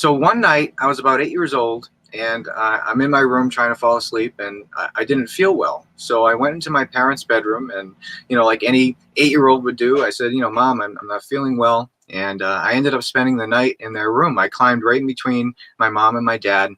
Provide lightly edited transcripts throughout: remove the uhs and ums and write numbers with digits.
So one night, I was about 8 years old, and I'm in my room trying to fall asleep, and I didn't feel well. So I went into my parents' bedroom, and like any 8-year-old would do, I said, Mom, I'm not feeling well. And I ended up spending the night in their room. I climbed right in between my mom and my dad.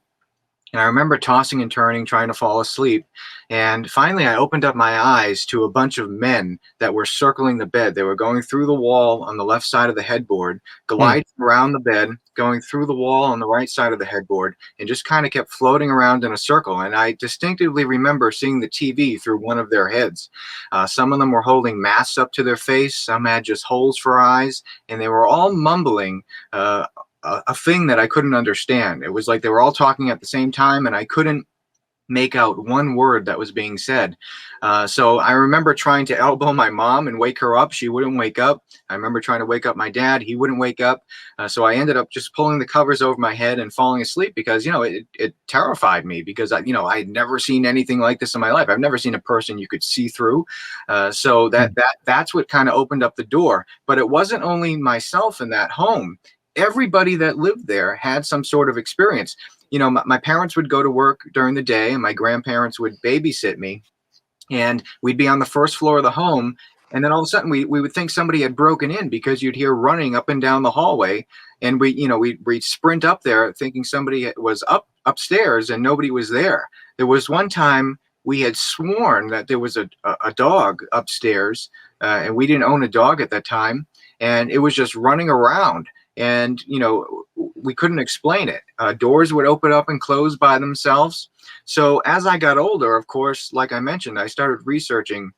And I remember tossing and turning, trying to fall asleep. And finally, I opened up my eyes to a bunch of men that were circling the bed. They were going through the wall on the left side of the headboard, gliding around the bed, going through the wall on the right side of the headboard, and just kind of kept floating around in a circle. And I distinctively remember seeing the TV through one of their heads. Some of them were holding masks up to their face. Some had just holes for eyes. And they were all mumbling a thing that I couldn't understand. It was like they were all talking at the same time, and I couldn't make out one word that was being said. So I remember trying to elbow my mom and wake her up. She wouldn't wake up. I remember trying to wake up my dad. He wouldn't wake up. So I ended up just pulling the covers over my head and falling asleep because, it terrified me because, I had never seen anything like this in my life. I've never seen a person you could see through. So that's what kind of opened up the door. But it wasn't only myself in that home. Everybody that lived there had some sort of experience. My parents would go to work during the day, and my grandparents would babysit me, and we'd be on the first floor of the home. And then all of a sudden we would think somebody had broken in because you'd hear running up and down the hallway. And we'd sprint up there thinking somebody was upstairs and nobody was there. There was one time we had sworn that there was a dog upstairs, and we didn't own a dog at that time. And it was just running around. And, we couldn't explain it. Doors would open up and close by themselves. So as I got older, of course, like I mentioned, I started researching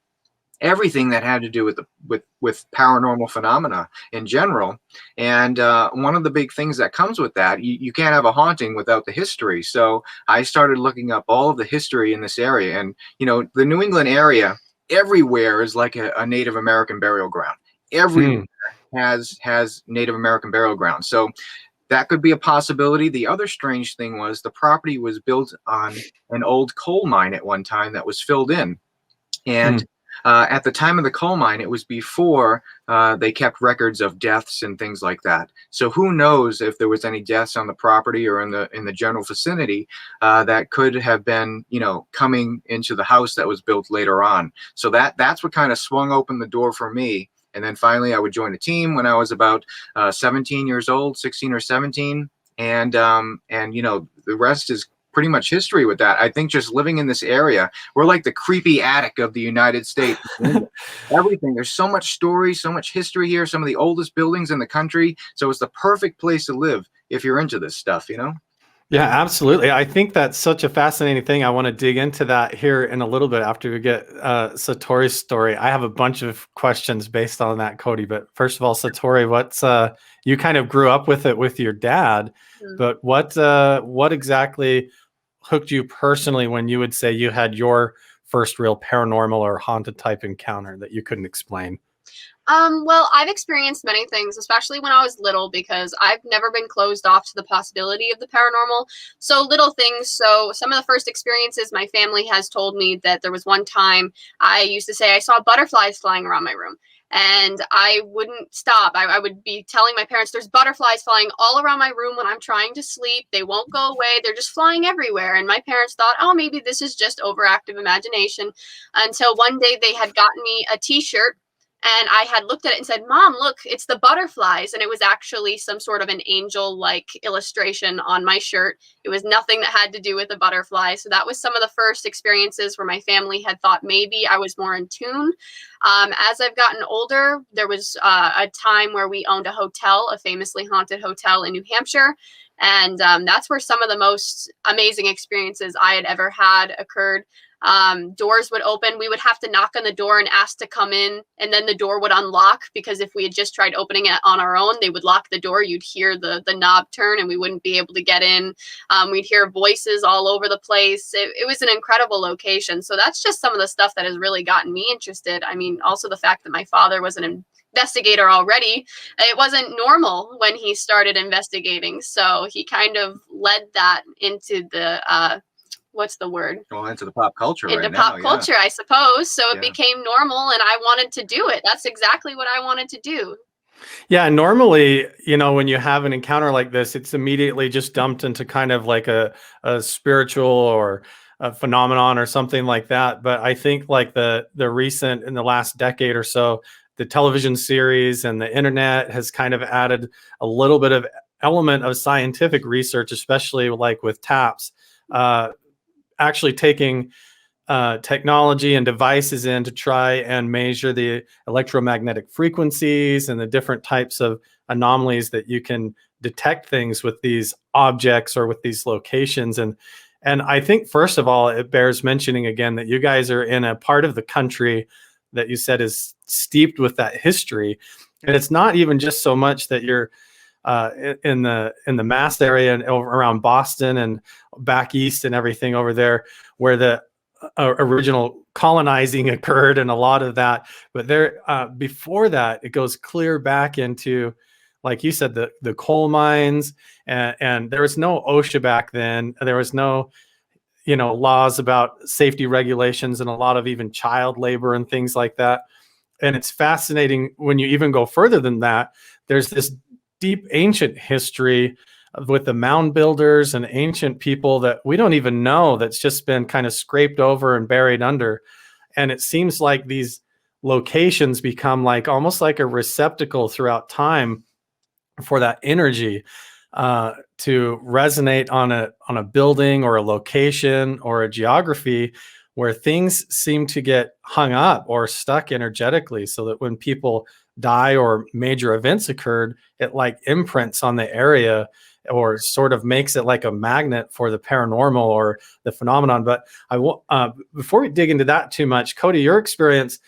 everything that had to do with paranormal phenomena in general. And one of the big things that comes with that, you can't have a haunting without the history. So I started looking up all of the history in this area. And, the New England area, everywhere is like a Native American burial ground. Everywhere has Native American burial ground. So that could be a possibility. The other strange thing was the property was built on an old coal mine at one time that was filled in. And at the time of the coal mine, it was before they kept records of deaths and things like that. So who knows if there was any deaths on the property or in the general vicinity that could have been, coming into the house that was built later on. So that's what kind of swung open the door for me. And then finally, I would join a team when I was about 17 years old, 16 or 17. And the rest is pretty much history with that. I think just living in this area, we're like the creepy attic of the United States. Everything. There's so much story, so much history here, some of the oldest buildings in the country. So it's the perfect place to live if you're into this stuff, Yeah, absolutely. I think that's such a fascinating thing. I want to dig into that here in a little bit after we get Satori's story. I have a bunch of questions based on that, Cody. But first of all, Satori, you kind of grew up with it with your dad, but what exactly hooked you personally when you would say you had your first real paranormal or haunted type encounter that you couldn't explain? Well, I've experienced many things, especially when I was little, because I've never been closed off to the possibility of the paranormal. So little things. So some of the first experiences, my family has told me that there was one time I used to say I saw butterflies flying around my room. And I wouldn't stop. I would be telling my parents, there's butterflies flying all around my room when I'm trying to sleep. They won't go away. They're just flying everywhere. And my parents thought, oh, maybe this is just overactive imagination. Until one day they had gotten me a t-shirt. And I had looked at it and said, Mom, look, it's the butterflies. And it was actually some sort of an angel-like illustration on my shirt. It was nothing that had to do with a butterfly. So that was some of the first experiences where my family had thought maybe I was more in tune. As I've gotten older, there was a time where we owned a hotel, a famously haunted hotel in New Hampshire. And that's where some of the most amazing experiences I had ever had occurred. Doors would open. We would have to knock on the door and ask to come in, and then the door would unlock, because if we had just tried opening it on our own, they would lock the door. You'd hear the knob turn and we wouldn't be able to get in. We'd hear voices all over the place. It was an incredible location. So that's just some of the stuff that has really gotten me interested. I mean, also the fact that my father was an investigator already. It wasn't normal when he started investigating. So he kind of led that into the what's the word? Well, into the pop culture into pop culture, yeah. I suppose. So it became normal, and I wanted to do it. That's exactly what I wanted to do. Yeah, normally, when you have an encounter like this, it's immediately just dumped into kind of like a spiritual or a phenomenon or something like that. But I think like the recent in the last decade or so, the television series and the internet has kind of added a little bit of element of scientific research, especially like with TAPS, actually taking technology and devices in to try and measure the electromagnetic frequencies and the different types of anomalies that you can detect things with these objects or with these locations. And I think first of all, it bears mentioning again that you guys are in a part of the country that you said is steeped with that history. And it's not even just so much that you're in the Mass area and around Boston and back east and everything over there, where the original colonizing occurred and a lot of that. But there, before that, it goes clear back into, like you said, the coal mines, and there was no OSHA back then. There was no, laws about safety regulations and a lot of even child labor and things like that. And it's fascinating when you even go further than that. There's this deep ancient history with the mound builders and ancient people that we don't even know, that's just been kind of scraped over and buried under. And it seems like these locations become like almost like a receptacle throughout time for that energy to resonate on a building or a location or a geography where things seem to get hung up or stuck energetically, so that when people die or major events occurred, it like imprints on the area or sort of makes it like a magnet for the paranormal or the phenomenon. But before we dig into that too much, Cody, your experience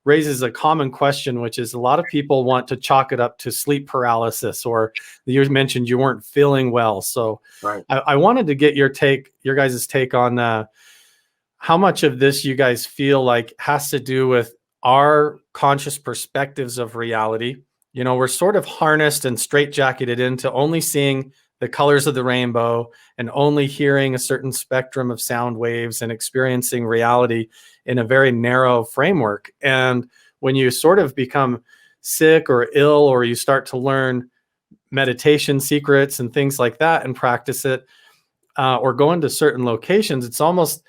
raises a common question, which is a lot of people want to chalk it up to sleep paralysis, or you mentioned you weren't feeling well. So Right. I wanted to get your guys' take on how much of this you guys feel like has to do with our conscious perspectives of reality. We're sort of harnessed and straitjacketed into only seeing the colors of the rainbow and only hearing a certain spectrum of sound waves and experiencing reality in a very narrow framework. And when you sort of become sick or ill, or you start to learn meditation secrets and things like that and practice it, or go into certain locations, it's almost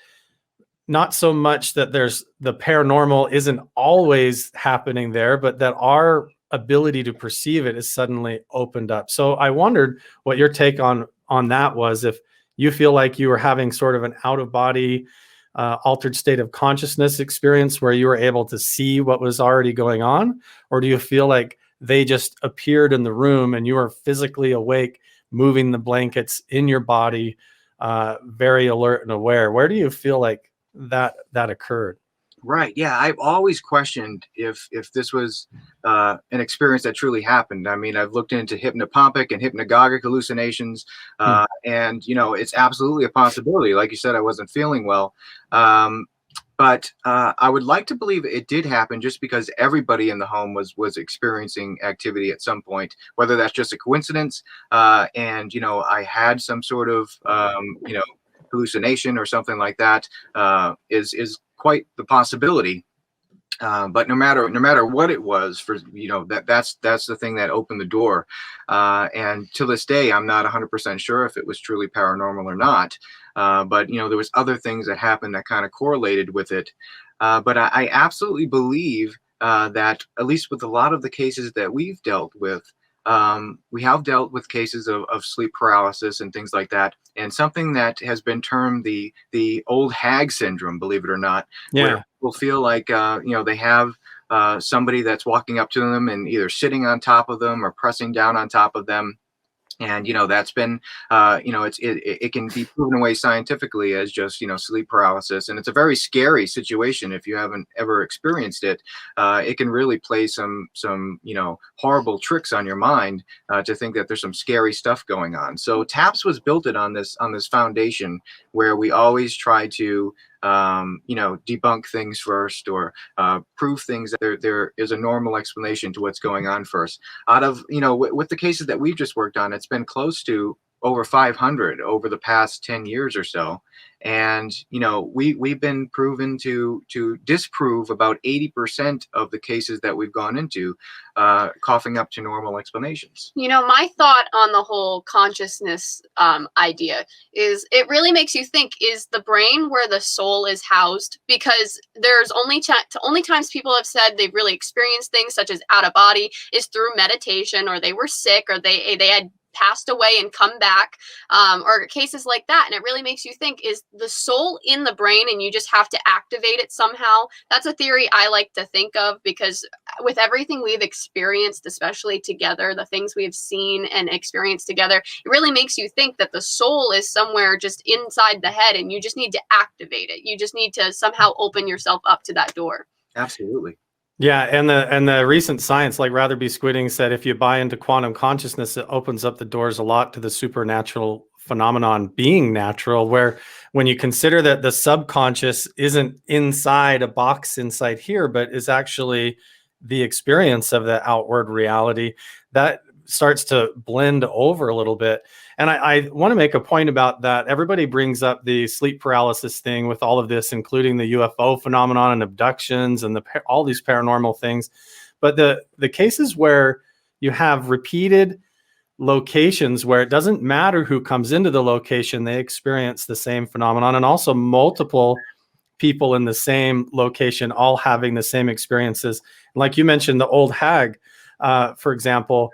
not so much that there's the paranormal isn't always happening there, but that our ability to perceive it is suddenly opened up. So I wondered what your take on that was, if you feel like you were having sort of an out of body, altered state of consciousness experience where you were able to see what was already going on, or do you feel like they just appeared in the room and you were physically awake, moving the blankets in your body, very alert and aware? Where do you feel like that occurred? Right. Yeah. I've always questioned if this was an experience that truly happened. I mean, I've looked into hypnopompic and hypnagogic hallucinations, and it's absolutely a possibility. Like you said, I wasn't feeling well, but I would like to believe it did happen, just because everybody in the home was experiencing activity at some point. Whether that's just a coincidence, and I had some sort of hallucination or something like that, is quite the possibility. But no matter what it was, for that's the thing that opened the door. And to this day, I'm not 100% sure if it was truly paranormal or not. But there was other things that happened that kind of correlated with it. But I absolutely believe that, at least with a lot of the cases that we've dealt with, we have dealt with cases of sleep paralysis and things like that, and something that has been termed the old hag syndrome, believe it or not, where people feel like they have somebody that's walking up to them and either sitting on top of them or pressing down on top of them. And that's been it can be proven away scientifically as just sleep paralysis, and it's a very scary situation if you haven't ever experienced it. It can really play some horrible tricks on your mind, to think that there's some scary stuff going on. So TAPS was built on this foundation where we always try to debunk things first, or prove things that there is a normal explanation to what's going on first. Out of with the cases that we've just worked on, it's been close to over 500 over the past 10 years or so. And we've been proven to disprove about 80% of the cases that we've gone into, coughing up to normal explanations. My thought on the whole consciousness idea is it really makes you think, is the brain where the soul is housed? Because there's only times people have said they've really experienced things such as out of body is through meditation, or they were sick, or they had passed away and come back, or cases like that. And it really makes you think, is the soul in the brain and you just have to activate it somehow? That's a theory I like to think of, because with everything we've experienced, especially together, the things we've seen and experienced together, it really makes you think that the soul is somewhere just inside the head and you just need to activate it. You just need to somehow open yourself up to that door. Absolutely. Yeah, and the recent science, like Ratherby Squidding said, if you buy into quantum consciousness, it opens up the doors a lot to the supernatural phenomenon being natural, where when you consider that the subconscious isn't inside a box inside here, but is actually the experience of the outward reality, that starts to blend over a little bit. And I want to make a point about that. Everybody brings up the sleep paralysis thing with all of this, including the UFO phenomenon and abductions and all these paranormal things. But the cases where you have repeated locations where it doesn't matter who comes into the location, they experience the same phenomenon, and also multiple people in the same location all having the same experiences. Like you mentioned, the old hag, for example,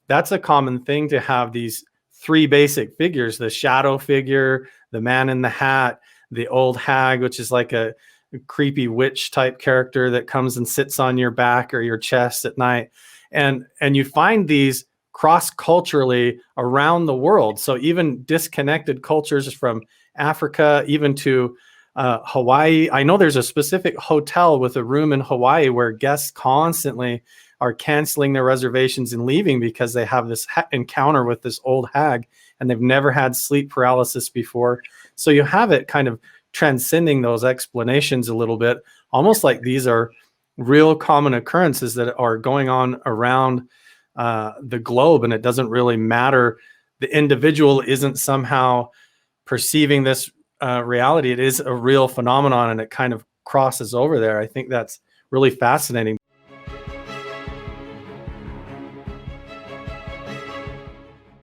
that's a common thing to have these three basic figures: the shadow figure, the man in the hat, the old hag, which is like a creepy witch type character that comes and sits on your back or your chest at night. And you find these cross-culturally around the world. So even disconnected cultures from Africa, even to Hawaii. I know there's a specific hotel with a room in Hawaii where guests constantly are canceling their reservations and leaving because they have this encounter with this old hag and they've never had sleep paralysis before. So you have it kind of transcending those explanations a little bit, almost like these are real common occurrences that are going on around the globe, and it doesn't really matter. The individual isn't somehow perceiving this reality. It is a real phenomenon, and it kind of crosses over there. I think that's really fascinating.